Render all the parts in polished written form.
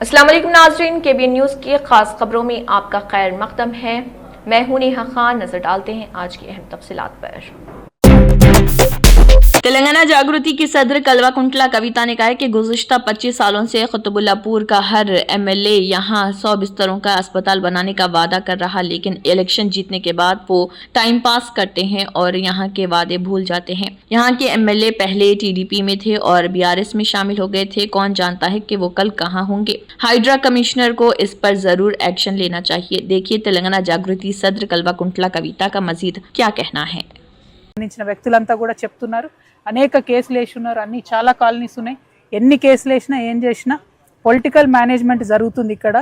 अस्सलाम वालेकुम नाज़रीन, KBN न्यूज़ की खास खबरों में आपका खैर मक़दम है। मैं हूं नेहा खान। नजर डालते हैं आज की अहम तफसीलात पर। तेलंगाना जागृति की सदर कल्वाकुंटला कविता ने कहा है कि गुज़िश्ता 25 सालों से कुतुबुल्लापुर का हर MLA यहां 100 बिस्तरों का अस्पताल बनाने का वादा कर रहा, लेकिन इलेक्शन जीतने के बाद वो टाइम पास करते हैं और यहां के वादे भूल जाते हैं। यहां के MLA पहले TDP में थे और BRS में शामिल हो गए थे। कौन जानता है कि वो कल कहां होंगे। हाइड्रा कमिश्नर को इस पर जरूर एक्शन लेना चाहिए। देखिए तेलंगाना जागृति सदर कल्वाकुंटला कविता का मजीद क्या कहना है। వ్యక్తులంతా కూడా చెప్తున్నారు, అనేక కేసులు వేస్తున్నారు, అన్ని చాలా కాలనీస్ ఉన్నాయి. ఎన్ని కేసులు వేసినా ఏం చేసినా పొలిటికల్ మేనేజ్మెంట్ జరుగుతుంది. ఇక్కడ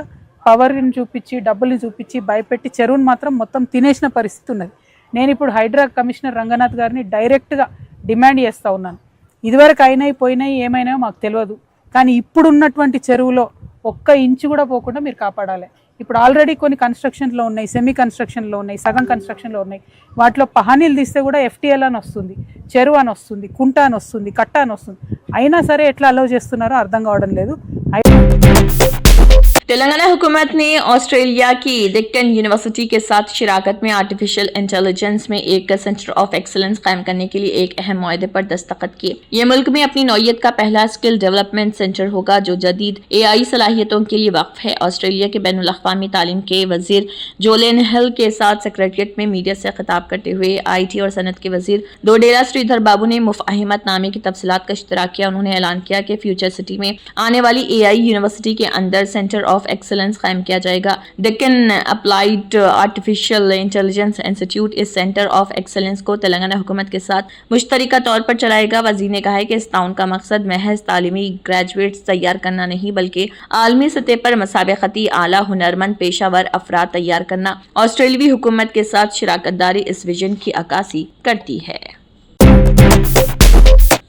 పవర్ని చూపించి డబ్బుల్ని చూపించి భయపెట్టి చెరువును మాత్రం మొత్తం తినేసిన పరిస్థితి ఉన్నది. నేను ఇప్పుడు హైడ్రా కమిషనర్ రంగనాథ్ గారిని డైరెక్ట్గా డిమాండ్ చేస్తూ ఉన్నాను. ఇదివరకు అయినాయి పోయినాయి ఏమైనా మాకు తెలియదు, కానీ ఇప్పుడు ఉన్నటువంటి చెరువులో ఒక్క ఇంచు కూడా పోకుండా మీరు కాపాడాలి. ఇప్పుడు ఆల్రెడీ కొన్ని కన్స్ట్రక్షన్లో ఉన్నాయి, సెమీ కన్స్ట్రక్షన్లో ఉన్నాయి, సగం కన్స్ట్రక్షన్లో ఉన్నాయి. వాటిలో పహానీలు తీస్తే కూడా FTL అని వస్తుంది, చెరువు అని వస్తుంది, కుంట అని వస్తుంది, కట్ట అని వస్తుంది. అయినా సరే ఎట్లా అలౌ చేస్తున్నారో అర్థం కావడం లేదు. तेलंगाना हुकूमत ने ऑस्ट्रेलिया की डेक्कन यूनिवर्सिटी के साथ शिराकत में आर्टिफिशियल इंटेलिजेंस में एक सेंटर ऑफ एक्सीलेंस कायम करने के लिए एक अहम मुआहदे पर दस्तखत किए। ये मुल्क में अपनी नौयत का पहला स्किल डेवलपमेंट सेंटर होगा जो जदीद AI सलाहियतों के लिए वक्फ है। ऑस्ट्रेलिया के बैनुल अक़वामी तालीम के वजीर जोलेन हिल के साथ सेक्रेटरिएट में मीडिया से खिताब करते हुए IT और सनत के वजीर डोडेरा श्रीधर बाबू ने मुफ़ाहिमत नामे की तफसीलात का इश्तराक किया। उन्होंने ऐलान किया कि फ्यूचर सिटी में आने वाली AI यूनिवर्सिटी के अंदर सेंटर ऑफ एक्सीलेंस कायम किया जाएगा। Deccan applied artificial intelligence institute इस सेंटर ऑफ एक्सीलेंस को तेलंगाना हुकूमत के साथ मुश्तरका तौर पर चलाएगा। वजीर ने कहा है कि इस ताउन का मकसद महज तालीमी ग्रेजुएट्स तैयार करना नहीं बल्कि आलमी सतह पर मसाबकती आला हुनरमंद पेशावर अफराद तैयार करना। ऑस्ट्रेलियाई हुकूमत के साथ शिराकत दारी इस विजन की अक्कासी करती है।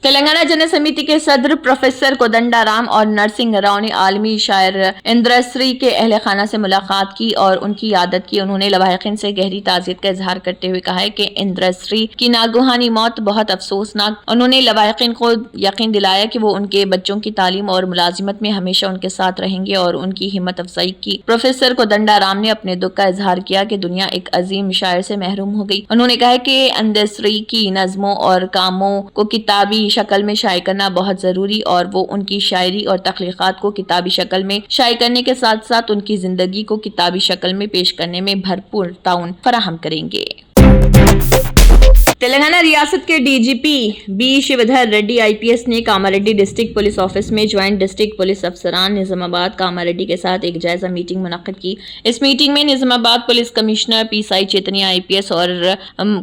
तेलंगाना जन समिति के सदर प्रोफेसर कोदंडाराम और नरसिंह राव ने आलमी शायर इंद्रश्री के अहल खाना से मुलाकात की और उनकी यादत की। उन्होंने लवाहिकीन से गहरी ताज़ियत का इजहार करते हुए कहा है कि इंद्रश्री की नागुहानी मौत बहुत अफसोसनाक। उन्होंने लवाहिकीन को यकीन दिलाया कि वो उनके बच्चों की तालीम और मुलाजिमत में हमेशा उनके साथ रहेंगे और उनकी हिम्मत अफजाई की। प्रोफेसर कोदंडाराम ने अपने दुख का इजहार किया कि दुनिया एक अजीम शायर से महरूम हो गई। उन्होंने कहा कि इंद्रश्री की नज़मों और कामों को किताबी शक्ल में शाये करना बहुत जरूरी और वो उनकी शायरी और तख्लीकात को किताबी शक्ल में शाये करने के साथ साथ उनकी जिंदगी को किताबी शक्ल में पेश करने में भरपूर ताउन फराहम करेंगे। तेलंगाना रियासत के DGP B Shivdhar Reddy IPS ने कामारेड्डी डिस्ट्रिक्ट पुलिस ऑफिस में ज्वाइंट डिस्ट्रिक्ट पुलिस अफसरान निजामाबाद कामारेड्डी के साथ एक जायजा मीटिंग मुनक्किद की। इस मीटिंग में Nizamabad police commissioner PSI चेतनिया IPS और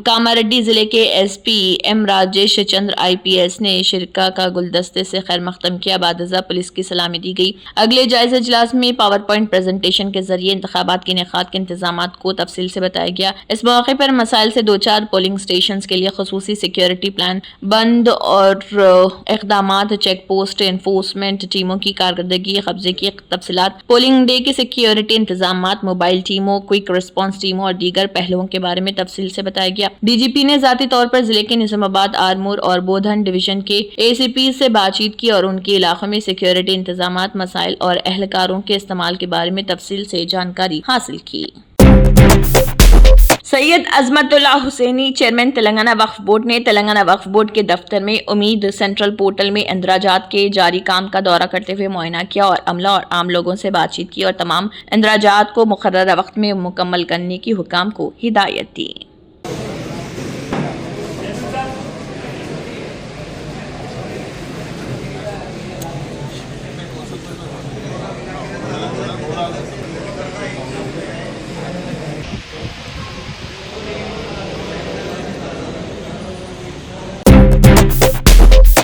कामारेड्डी जिले के SP M राजेश चंद्र IPS ने शिरका का गुलदस्ते से खैर मख्तम किया। बादजा पुलिस की सलामी दी गई। अगले जायजा इजलास में पावर पॉइंट प्रेजेंटेशन के जरिए इंतखाबात के इनेकाद के इंतजाम को तफसील से बताया गया। इस मौके पर मसाइल से 2-4 पोलिंग स्टेशन के लिए खसूसी सिक्योरिटी प्लान बंद और इक़दामात, चेक पोस्ट एनफोर्समेंट टीमों की कारकर्दगी, कब्जे की तफसीलात, पोलिंग डे के सिक्योरिटी इंतजामात, मोबाइल टीमों, क्विक रिस्पॉन्स टीमों और दीगर पहलुओं के बारे में तफसील से बताया गया। DGP ने जाती तौर पर जिले के निजामाबाद, आरमूर और बोधन डिवीजन के ACP से बातचीत की और उनके इलाकों में सिक्योरिटी इंतजामात, मसाइल और एहलकारों के इस्तेमाल के बारे में तफसील से जानकारी हासिल की। सैयद अजमतुल्लाह हुसैनी चेयरमैन तेलंगाना वक्फ बोर्ड ने तेलंगाना वक्फ बोर्ड के दफ्तर में उम्मीद सेंट्रल पोर्टल में इंदराजात के जारी काम का दौरा करते हुए मुआयना किया और अमला और आम लोगों से बातचीत की और तमाम इंदराजात को मुकर्ररा वक्त में मुकम्मल करने की हुकाम को हिदायत दी।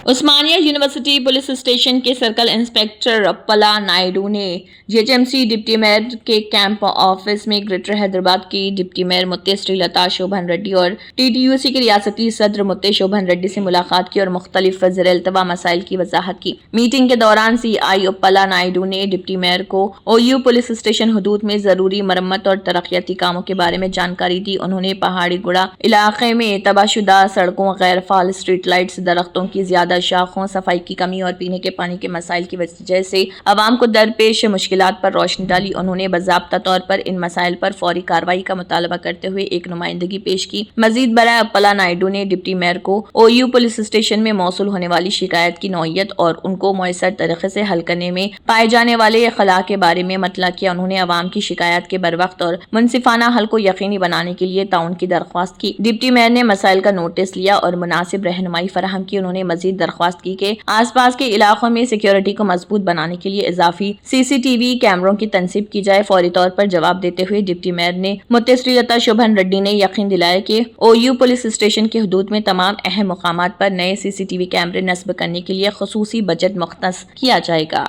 उस्मानिया यूनिवर्सिटी पुलिस स्टेशन के सर्कल इंस्पेक्टर पला नायडू ने GHMC डिप्टी मेयर के कैंप ऑफिस में ग्रेटर हैदराबाद की डिप्टी मेयर मुत्ते श्रीलता शोभन रेड्डी और TTUC के रियासती सदर मुत्ते शोभन रेड्डी से मुलाकात की और मुख्तलिफ ज़ेर-ए-इल्तवा मसाइल की वजाहत की। मीटिंग के दौरान CI पला नायडू ने डिप्टी मेयर को OU पुलिस स्टेशन हदूद में जरूरी मरम्मत और तरक्याती कामों के बारे में जानकारी दी। उन्होंने पहाड़ी गुड़ा इलाके में तबाहशुदा सड़कों, गैर फाल स्ट्रीट लाइट्स, दरख्तों की ज्यादा شاخوں, صفائی کی کمی اور پینے کے پانی کے مسائل کی وجہ سے عوام کو درپیش مشکلات پر روشنی ڈالی. انہوں نے باضابطہ طور پر ان مسائل پر فوری کارروائی کا مطالبہ کرتے ہوئے ایک نمائندگی پیش کی. مزید برائے اپلا نائیڈو نے ڈپٹی میئر کو OU پولیس اسٹیشن میں موصول ہونے والی شکایت کی نوعیت اور ان کو مؤثر طریقے سے حل کرنے میں پائے جانے والے خلا کے بارے میں مطلع کیا. انہوں نے عوام کی شکایات کے بروقت اور منصفانہ حل کو یقینی بنانے کے لیے تعاون کی درخواست کی. ڈپٹی میئر نے مسائل کا نوٹس لیا اور مناسب رہنمائی فراہم کی. انہوں نے مزید درخواست کی کہ آس پاس کے علاقوں میں سیکیورٹی کو مضبوط بنانے کے لیے اضافی CCTV کیمروں کی تنصیب کی جائے. فوری طور پر جواب دیتے ہوئے ڈپٹی میئر نے متسری لتا شوبھن ریڈی نے یقین دلایا کہ OU پولیس اسٹیشن کی حدود میں تمام اہم مقامات پر نئے CCTV کیمرے نصب کرنے کے لیے خصوصی بجٹ مختص کیا جائے گا.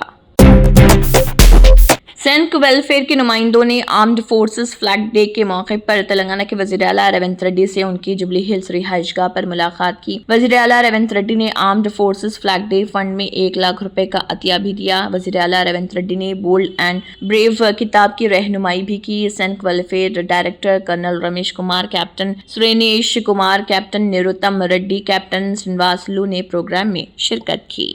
سینک ویلفیئر کے نمائندوں نے آرمڈ فورسز فلیگ ڈے کے موقع پر تلنگانہ کے وزیر اعلیٰ ریونت ریڈی سے ان کی جوبلی ہلز رہائش گاہ پر ملاقات کی. وزیر اعلیٰ ریونت ریڈی نے armed forces flag day fund میں 1 لاکھ روپے کا عطیہ بھی دیا. وزیر اعلیٰ ریونت ریڈی نے بولڈ اینڈ بریو کتاب کی رہنمائی بھی کی. Sainik welfare director colonel Ramesh Kumar, captain Sreenish Kumar, captain Narottam Reddy, captain Srinivasulu نے پروگرام میں شرکت کی.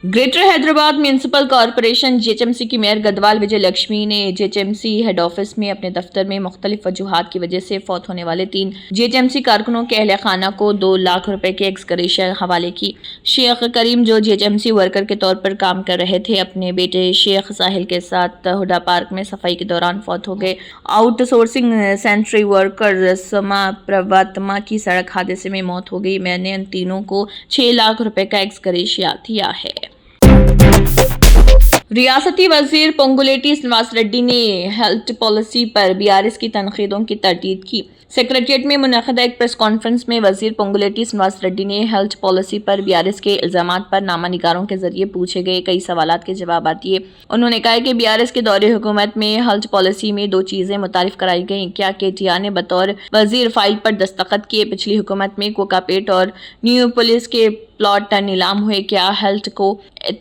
Greater Hyderabad municipal corporation GHMC کی میئر گدوال وجے لکشمی نے GHMC ہیڈ آفس میں اپنے دفتر میں مختلف وجوہات کی وجہ سے فوت ہونے والے 3 GHMC کارکنوں کے اہل خانہ کو 2 لاکھ روپے کے ایکس گریشیا حوالے کی. شیخ کریم جو GHMC ورکر کے طور پر کام کر رہے تھے, اپنے بیٹے شیخ ساحل کے ساتھ ہڈا پارک میں صفائی کے دوران فوت ہو گئے. آؤٹ سورسنگ سینٹری ورکر سما پرواتما کی سڑک حادثے میں موت ہو گئی. میں نے ان تینوں کو 6 لاکھ روپے کا ایکس گریشیا دیا ہے. ریاستی وزیر پونگولیٹی سرینواس ریڈی نے ہیلتھ پالیسی پر BRS کی تنقیدوں کی تردید کی. سیکریٹریٹ میں منعقدہ ایک پریس کانفرنس میں وزیر پونگولیٹی سرینواس ریڈی نے ہیلتھ پالیسی پر BRS کے الزامات پر نامہ نگاروں کے ذریعے پوچھے گئے کئی سوالات کے جوابات دیے. انہوں نے کہا کہ BRS کے دور حکومت میں ہیلتھ پالیسی میں 2 چیزیں متعارف کرائی گئیں. کیا KTR نے بطور وزیر فائل پر دستخط کیے؟ پچھلی حکومت میں کوکاپیٹ اور نیو پولیس کے پلاٹ نیلام ہوئے. کیا ہیلتھ کو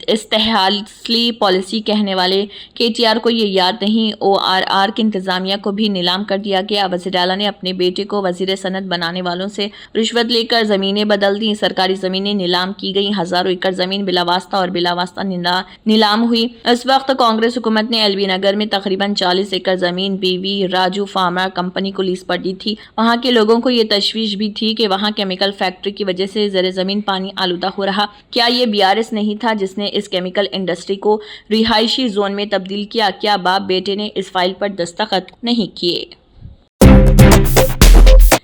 استحصالی پالیسی کہنے والے KTR کو یہ یاد نہیں؟ ORR کی انتظامیہ کو بھی نیلام کر دیا گیا. وزیر اعلیٰ نے اپنے بیٹے کو وزیر صنعت بنانے والوں سے رشوت لے کر زمینیں بدل دیں. سرکاری زمینیں نیلام کی گئیں. ہزاروں ایکڑ زمین بلا واسطہ اور بلا واسطہ نیلام ہوئی. اس وقت کانگریس حکومت نے LB نگر میں تقریباً 40 ایکڑ زمین BV راجو فارما کمپنی کو لیز پر دی تھی. وہاں کے لوگوں کو یہ تشویش بھی تھی کہ وہاں کیمیکل فیکٹری کی وجہ سے زیر زمین پانی آلودہ ہو رہا. کیا یہ BRS نہیں تھا جس نے اس کیمیکل انڈسٹری کو رہائشی زون میں تبدیل کیا؟ کیا باپ بیٹے نے اس فائل پر دستخط نہیں کیے؟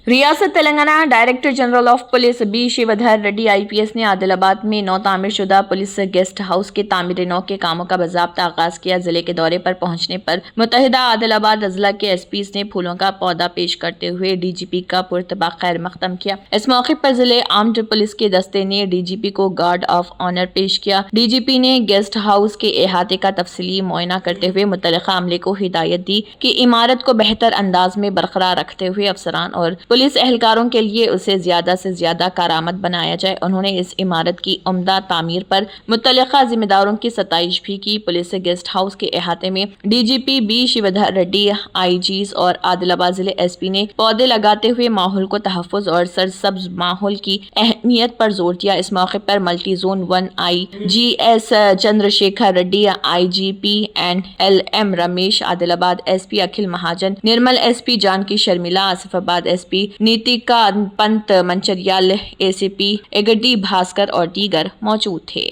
ریاست Telangana director general of police B Shivdhar Reddy IPS نے عادل آباد میں نو تعمیر شدہ پولیس گیسٹ ہاؤس کے تعمیر نو کے کاموں کا باضابطہ آغاز کیا. ضلع کے دورے پر پہنچنے پر متحدہ عادل آباد اضلاع کے SPs نے پھولوں کا پودا پیش کرتے ہوئے DGP کا پرتپاک خیر مقدم کیا. اس موقع پر ضلع آرمڈ پولیس کے دستے نے DGP کو گارڈ آف آنر پیش کیا. DGP نے گیسٹ ہاؤس کے احاطے کا تفصیلی معائنہ کرتے ہوئے متعلقہ عملے کو ہدایت دی کہ عمارت کو بہتر انداز میں برقرار رکھتے ہوئے افسران اور پولیس اہلکاروں کے لیے اسے زیادہ سے زیادہ کارآمد بنایا جائے. انہوں نے اس عمارت کی عمدہ تعمیر پر متعلقہ ذمہ داروں کی ستائش بھی کی. پولیس گیسٹ ہاؤس کے احاطے میں DGP B Shivdhar ready, IGs اور عادل آباد ضلع SP نے پودے لگاتے ہوئے ماحول کو تحفظ اور سرسبز ماحول کی اہمیت پر زور دیا. اس موقع پر multi zone 1 IGS Chandra Shekhar Reddy, IGP NLM Ramesh, Adilabad SP Akhil مہاجن, نرمل SP جانکی شرمیلا, آصف آباد SP نیتیکا پنت, منچریال ACP اگڈی بھاسکر اور دیگر موجود تھے.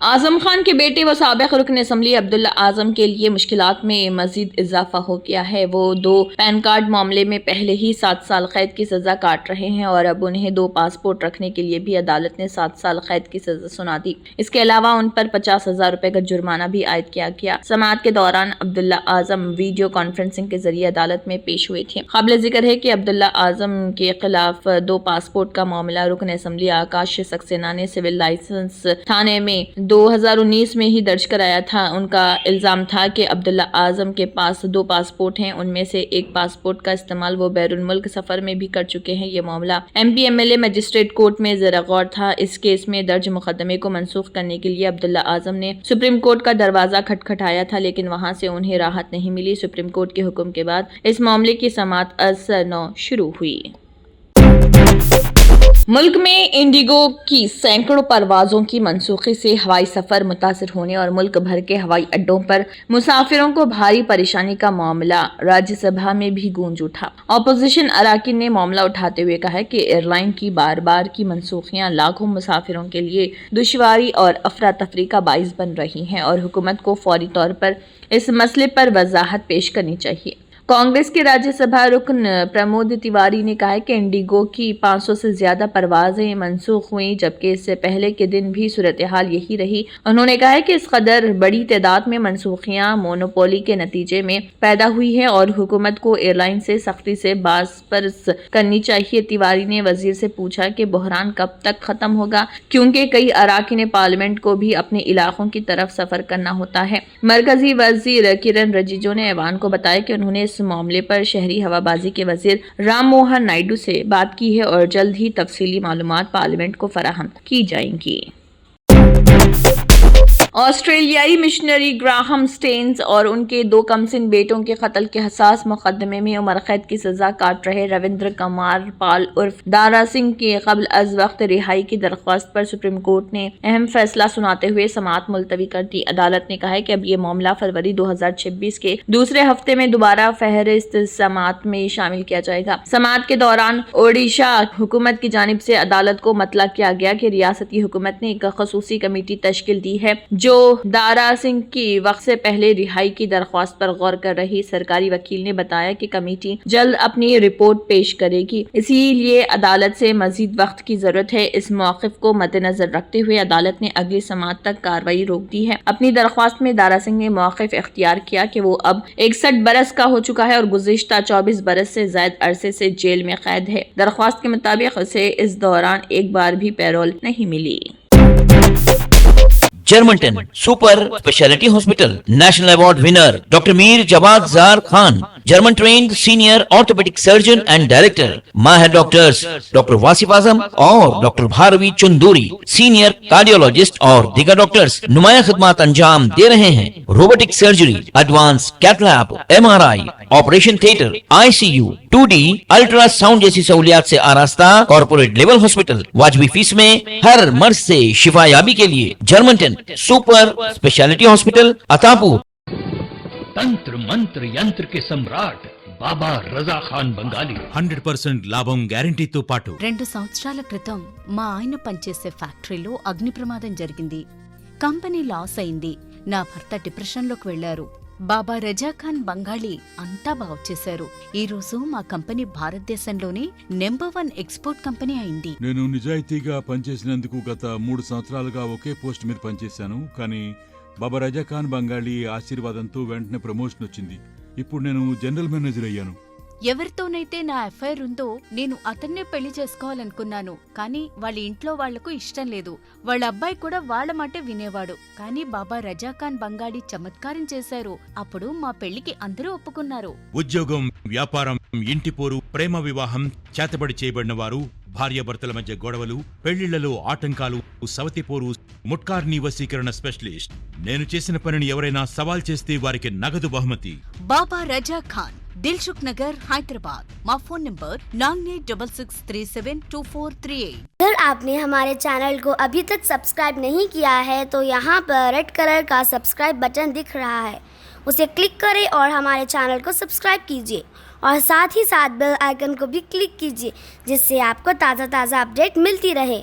اعظم خان کے بیٹے و سابق رکن اسمبلی عبداللہ اعظم کے لیے مشکلات میں مزید اضافہ ہو گیا ہے. وہ 2 پین کارڈ معاملے میں پہلے ہی 7 سال قید کی سزا کاٹ رہے ہیں اور اب انہیں 2 پاسپورٹ رکھنے کے لیے بھی عدالت نے 7 سال قید کی سزا سنا دی. اس کے علاوہ ان پر 50,000 روپے کا جرمانہ بھی عائد کیا گیا. سماعت کے دوران عبداللہ اعظم ویڈیو کانفرنسنگ کے ذریعے عدالت میں پیش ہوئے تھے. قابل ذکر ہے کہ عبداللہ اعظم کے خلاف 2 پاسپورٹ کا معاملہ رکن اسمبلی آکاش سکسینہ نے سول لائسنس تھانے میں 2019 میں ہی درج کرایا تھا. ان کا الزام تھا کہ عبداللہ اعظم کے پاس 2 پاسپورٹ ہیں. ان میں سے ایک پاسپورٹ کا استعمال وہ بیرون ملک سفر میں بھی کر چکے ہیں. یہ معاملہ MP MLA مجسٹریٹ کورٹ میں زیر غور تھا. اس کیس میں درج مقدمے کو منسوخ کرنے کے لیے عبداللہ اعظم نے سپریم کورٹ کا دروازہ کھٹکھٹایا تھا, لیکن وہاں سے انہیں راحت نہیں ملی. سپریم کورٹ کے حکم کے بعد اس معاملے کی سماعت از نو شروع ہوئی. मुल्क में इंडिगो की सैकड़ों परवाजों की मनसूखी से हवाई सफर मुतासिर होने और मुल्क भर के हवाई अड्डों पर मुसाफिरों को भारी परेशानी का मामला राज्यसभा में भी गूंज उठा। ऑपोजिशन अराकीन ने मामला उठाते हुए कहा कि एयरलाइन की बार बार की मनसूखियां लाखों मुसाफिरों के लिए दुश्वारी और अफरा तफरी का बाइस बन रही हैं और हुकूमत को फौरी तौर पर इस मसले पर वजाहत पेश करनी चाहिए। कांग्रेस के राज्यसभा रुकन प्रमोद तिवारी ने कहा कि इंडिगो की 500 से ज्यादा परवाजें मनसूख हुई, जबकि इससे पहले के दिन भी सूरत हाल यही रही। उन्होंने कहा कि इस कदर बड़ी तादाद में मनसूखियां मोनोपोली के नतीजे में पैदा हुई हैं और हुकूमत को एयरलाइन से सख्ती से बासपरस करनी चाहिए। तिवारी ने वजीर से पूछा कि बहरान कब तक खत्म होगा, क्योंकि कई अराकीन पार्लियामेंट को भी अपने इलाकों की तरफ सफर करना होता है। मरकजी वजीर किरण रिजिजू ने ऐवान को बताया कि उन्होंने इस मामले पर शहरी हवाबाजी के वजीर राम मोहन नायडू से बात की है और जल्द ही तफसीली मालूमात पार्लियामेंट को फराहम की जाएंगी। ऑस्ट्रेलियाई मिशनरी ग्राहम स्टेन्स और उनके 2 कमसिन बेटों के कत्ल के हसास मुकदमे में उम्र कैद की सजा काट रहे रविंद्र कुमार पाल उर्फ दारा सिंह की कबल अज वक्त रिहाई की दरख्वास्त पर सुप्रीम कोर्ट ने अहम फैसला सुनाते हुए समाअत मुलतवी कर दी। अदालत ने कहा है कि अब ये मामला फरवरी 2026 के दूसरे हफ्ते में दोबारा फहरिस्त समाअत में शामिल किया जाएगा। समाअत के दौरान ओडिशा हुकूमत की जानिब से अदालत को मतला किया गया कि रियासती हुकूमत ने एक खसूसी कमेटी तश्कील दी है जो दारा सिंह की वक्त से पहले रिहाई की दरख्वास्त पर गौर कर रही। सरकारी वकील ने बताया कि कमेटी जल्द अपनी रिपोर्ट पेश करेगी, इसीलिए अदालत से मजीद वक्त की जरूरत है। इस मौक़िफ़ को मद्देनजर रखते हुए अदालत ने अगली समाअत तक कार्रवाई रोक दी है। अपनी दरख्वास्त में दारा सिंह ने मौक़िफ़ इख्तियार किया कि वो अब 61 बरस का हो चुका है और गुज़िश्ता 24 बरस से ज़ायद अरसे से जेल में कैद है। दरख्वास्त के मुताबिक उसे इस दौरान एक बार भी पैरोल नहीं मिली। Germanten super speciality hospital national award winner doctor Mir Jawad Zar Khan, German trained senior orthopaedic surgeon and director, माहिर डॉक्टर्स डॉक्टर वासिफ आजम और doctor Bhargavi Chunduri, senior cardiologist और दीगर डॉक्टर्स नुमाया खिदमत अंजाम दे रहे हैं। Robotic surgery, advance cath lab, MRI, operation theatre, ICU, 2D ultrasound जैसी सहूलियात से आरास्ता कॉर्पोरेट लेवल हॉस्पिटल। वाजबी फीस में हर मर्ज से शिफायाबी के लिए Germanton super speciality hospital Attapur. तंत्र मंत्र यंत्र के सम्राट బాబా రజా ఖాన్ బంగాలి 100% లాభం గ్యారెంటీతో పాటు 2 సంవత్సరాల క్రితం మా ఆయన పనిచేసే ఫ్యాక్టరీలో అగ్ని ప్రమాదం జరిగింది. కంపెనీ లాస్ అయింది. నా భర్త డిప్రెషన్లోకి వెళ్లారు. బాబా రజా ఖాన్ బంగాళీ అంతా బాగు చేశారు. ఈ రోజు మా కంపెనీ భారతదేశంలోనే నెంబర్ 1 ఎక్స్పోర్ట్ కంపెనీ అయింది. నేను నిజాయితీగా పనిచేసినందుకు గత 3 సంవత్సరాలుగా ఒకే పోస్ట్ మీద పనిచేశాను. కానీ బాబా రజా ఖాన్ బంగాళీ ఆశీర్వాదంతో వెంటనే ప్రమోషన్ వచ్చింది. ఇప్పుడు నేను జనరల్ మేనేజర్ అయ్యాను. ఎవరితోనైతే నా అఫైర్ ఉందో నేను అతన్నే పెళ్లి చేసుకోవాలనుకున్నాను. కానీ వాళ్ళ ఇంట్లో వాళ్లకు ఇష్టం లేదు. వాళ్ళ అబ్బాయి కూడా వాళ్ళ మాటే వినేవాడు. కానీ బాబా రజా ఖాన్ బంగాళీ చమత్కారం చేశారు. అప్పుడు మా పెళ్లికి అందరూ ఒప్పుకున్నారు. ఉద్యోగం, వ్యాపారం, ఇంటి పోరు, ప్రేమ వివాహం, చేతబడి చేయబడిన వారు, భార్యాభర్తల మధ్య గొడవలు, పెళ్లిళ్లలో ఆటంకాలు, సవతిపోరు, ముట్కార్నీ వశీకరణ స్పెషలిస్ట్. నేను చేసిన పనిని ఎవరైనా సవాల్ చేస్తే వారికి నగదు బహుమతి. బాబా రజా ఖాన్, दिलसुख नगर, हैदराबाद। माँ फोन नंबर 9866372438। अगर आपने हमारे चैनल को अभी तक सब्सक्राइब नहीं किया है तो यहाँ पर रेड कलर का सब्सक्राइब बटन दिख रहा है, उसे क्लिक करें और हमारे चैनल को सब्सक्राइब कीजिए और साथ ही साथ बेल आइकन को भी क्लिक कीजिए, जिससे आपको ताज़ा अपडेट मिलती रहे।